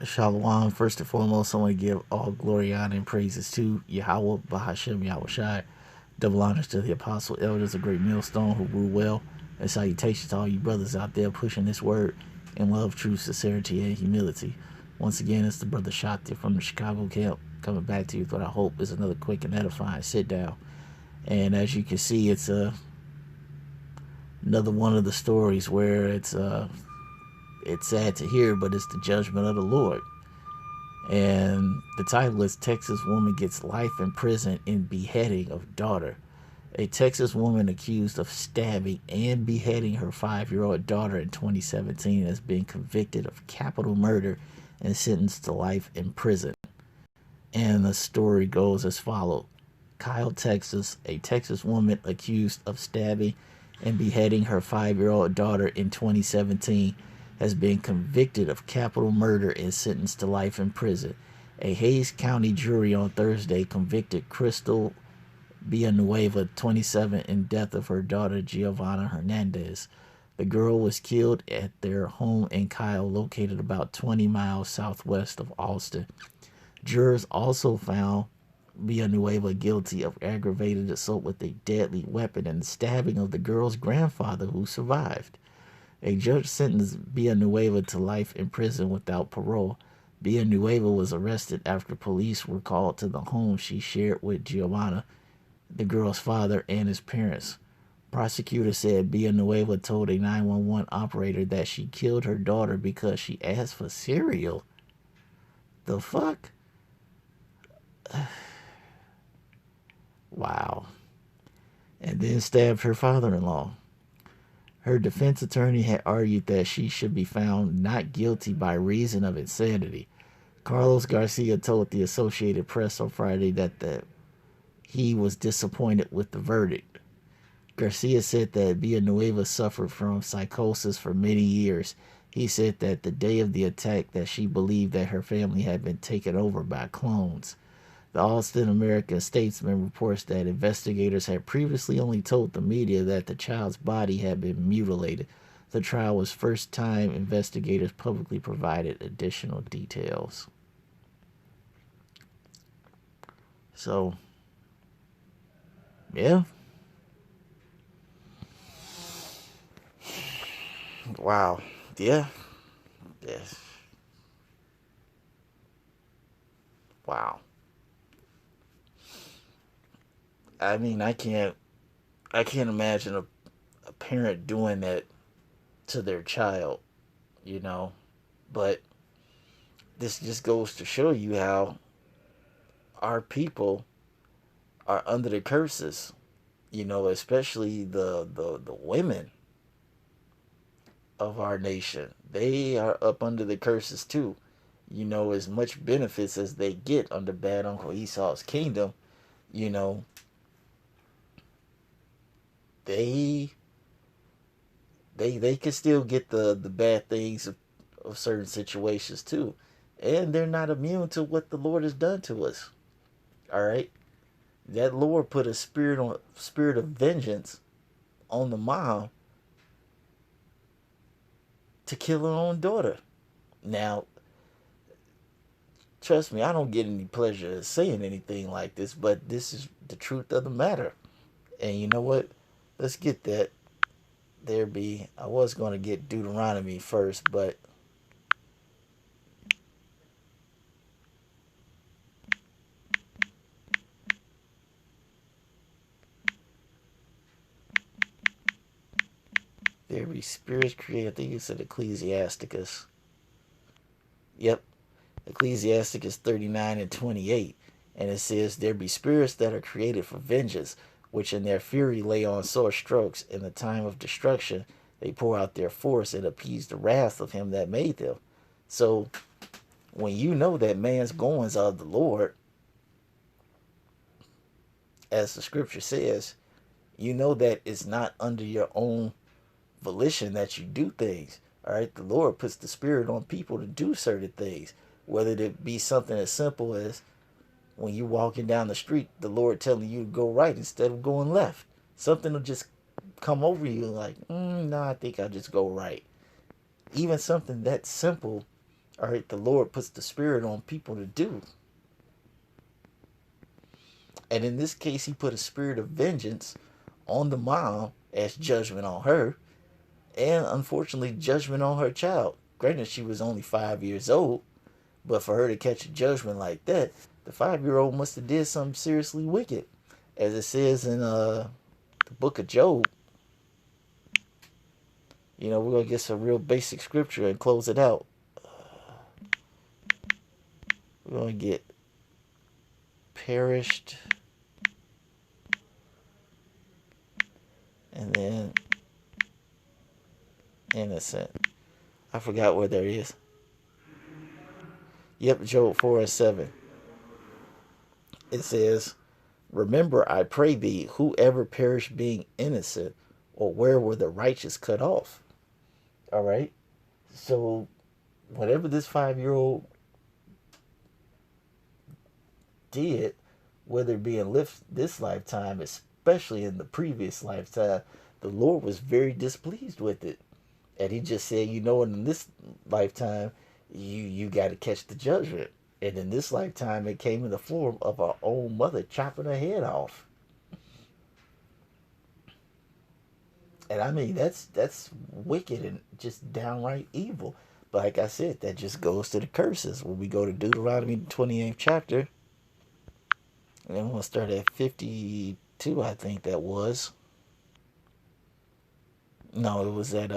Shalom. First and foremost, I want to give all glory, honor, and praises to Yahweh, Bahashem, Yahweh Shai. Double honors to the apostle elders, a great millstone who rule well. And salutations to all you brothers out there pushing this word in love, truth, sincerity, and humility. Once again, it's the brother Shakti from the Chicago camp coming back to you with what I hope is another quick and edifying sit down. And as you can see, it's another one of the stories where it's sad to hear, but it's the judgment of the Lord. And the title is Texas Woman Gets Life in Prison in Beheading of Daughter. A Texas woman accused of stabbing and beheading her 5-year-old daughter in 2017 has been convicted of capital murder and sentenced to life in prison. And the story goes as follows. Kyle, Texas, a Texas woman accused of stabbing and beheading her 5-year-old daughter in 2017 has been convicted of capital murder and sentenced to life in prison. A Hays County jury on Thursday convicted Crystal Villanueva, 27, in death of her daughter Giovanna Hernandez. The girl was killed at their home in Kyle, located about 20 miles southwest of Austin. Jurors also found Villanueva guilty of aggravated assault with a deadly weapon and stabbing of the girl's grandfather, who survived. A judge sentenced Villanueva to life in prison without parole. Villanueva was arrested after police were called to the home she shared with Giovanna, the girl's father, and his parents. Prosecutors said Villanueva told a 911 operator that she killed her daughter because she asked for cereal. The fuck? Wow. And then stabbed her father-in-law. Her defense attorney had argued that she should be found not guilty by reason of insanity. Carlos Garcia told the Associated Press on Friday that he was disappointed with the verdict. Garcia said that Villanueva suffered from psychosis for many years. He said that the day of the attack that she believed that her family had been taken over by clones. The Austin American-Statesman reports that investigators had previously only told the media that the child's body had been mutilated. The trial was the first time investigators publicly provided additional details. So, yeah. Wow. Yeah. Yes. Wow. I mean, I can't imagine a parent doing that to their child, you know. But this just goes to show you how our people are under the curses, you know, especially the women of our nation. They are up under the curses too. You know, as much benefits as they get under bad Uncle Esau's kingdom, you know, they they can still get the bad things of certain situations too. And they're not immune to what the Lord has done to us. All right? That Lord put a spirit of vengeance on the mom to kill her own daughter. Now, trust me, I don't get any pleasure in saying anything like this, but this is the truth of the matter. And you know what? Let's get that. I was going to get Deuteronomy first, but there be spirits created. I think it's in Ecclesiasticus. Yep. Ecclesiasticus 39 and 28. And it says, there be spirits that are created for vengeance, which in their fury lay on sore strokes. In the time of destruction, they pour out their force and appease the wrath of him that made them. So, when you know that man's goings are of the Lord, as the scripture says, you know that it's not under your own volition that you do things. All right, the Lord puts the spirit on people to do certain things, whether it be something as simple as when you're walking down the street, the Lord telling you to go right instead of going left. Something will just come over you like, no, I think I'll just go right. Even something that simple, All right, the Lord puts the Spirit on people to do. And in this case, he put a spirit of vengeance on the mom as judgment on her, and unfortunately, judgment on her child. Granted, she was only 5 years old, but for her to catch a judgment like that, the 5-year-old must have did something seriously wicked. As it says in the book of Job, we're going to get some real basic scripture and close it out. We're going to get perished, and then innocent. I forgot where there is. Yep, Job 4:7. It says, remember, I pray thee, whoever perished being innocent, or where were the righteous cut off? All right. So, whatever this 5-year-old did, whether it be in this lifetime, especially in the previous lifetime, the Lord was very displeased with it. And he just said, in this lifetime, you got to catch the judgment. And in this lifetime, it came in the form of our own mother chopping her head off. And I mean, that's wicked and just downright evil. But like I said, that just goes to the curses. When we go to Deuteronomy, the 28th chapter, and then we'll start at 52, I think that was. No, it was at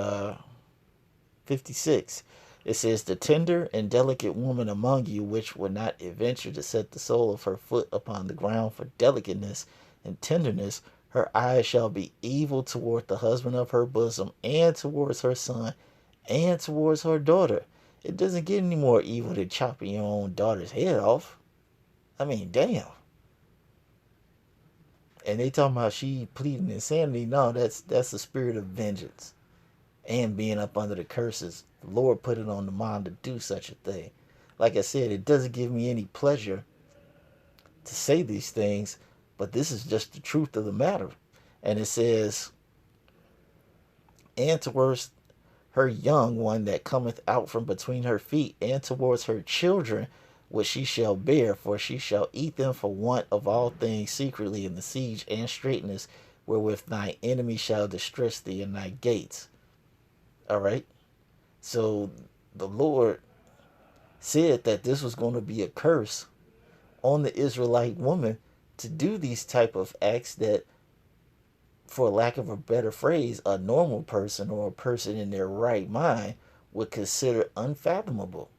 56. It says, the tender and delicate woman among you, which would not venture to set the sole of her foot upon the ground for delicateness and tenderness, her eyes shall be evil toward the husband of her bosom, and towards her son, and towards her daughter. It doesn't get any more evil than chopping your own daughter's head off. I mean, damn. And they talking about she pleading insanity. No, that's the spirit of vengeance and being up under the curses. The Lord put it on the mom to do such a thing. Like I said, it doesn't give me any pleasure to say these things, but this is just the truth of the matter. And it says, and towards her young one that cometh out from between her feet, and towards her children which she shall bear, for she shall eat them for want of all things secretly in the siege and straitness, wherewith thy enemy shall distress thee in thy gates. All right. So the Lord said that this was going to be a curse on the Israelite woman to do these type of acts that, for lack of a better phrase, a normal person or a person in their right mind would consider unfathomable.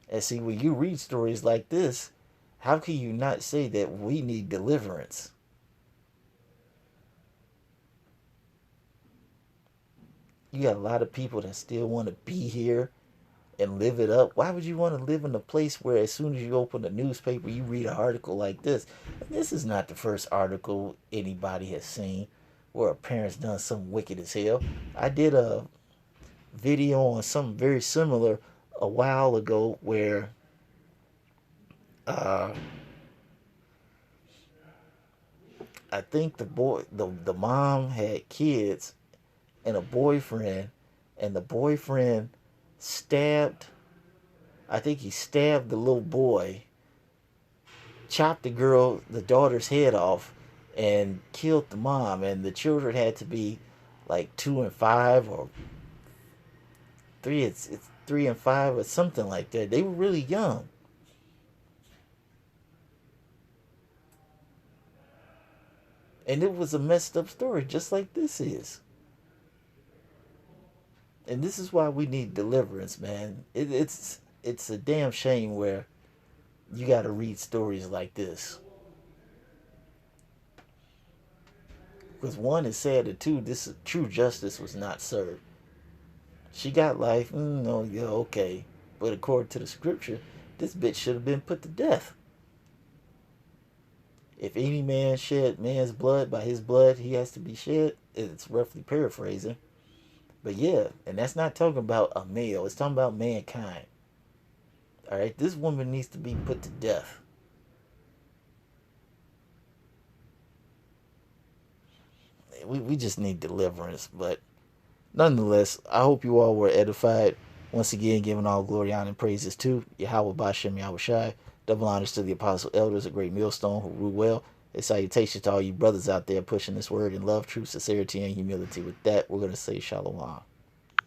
And see, when you read stories like this, how can you not say that we need deliverance? You got a lot of people that still want to be here and live it up. Why would you want to live in a place where as soon as you open the newspaper, you read an article like this? And this is not the first article anybody has seen where a parent's done something wicked as hell. I did a video on something very similar a while ago where I think the mom had kids and a boyfriend, and the boyfriend stabbed, I think he stabbed the little boy, chopped the daughter's head off, and killed the mom. And the children had to be like 2 and 5, or 3. It's 3 and 5 or something like that. They were really young. And it was a messed up story, just like this is. And this is why we need deliverance, man. It's a damn shame where you got to read stories like this. Because one is sad, and two, this true justice was not served. She got life, no, yeah, okay. But according to the scripture, this bitch should have been put to death. If any man shed man's blood, by his blood he has to be shed. It's roughly paraphrasing. But yeah, and that's not talking about a male. It's talking about mankind. All right, this woman needs to be put to death. We just need deliverance. But Nonetheless, I hope you all were edified. Once again, giving all glory, honor, and praises to Yahweh Bashem Yahweh Shai. Double honors to the apostle elders, a great millstone who rule well. A salutation to all you brothers out there pushing this word in love, truth, sincerity, and humility. With that, we're going to say shalom.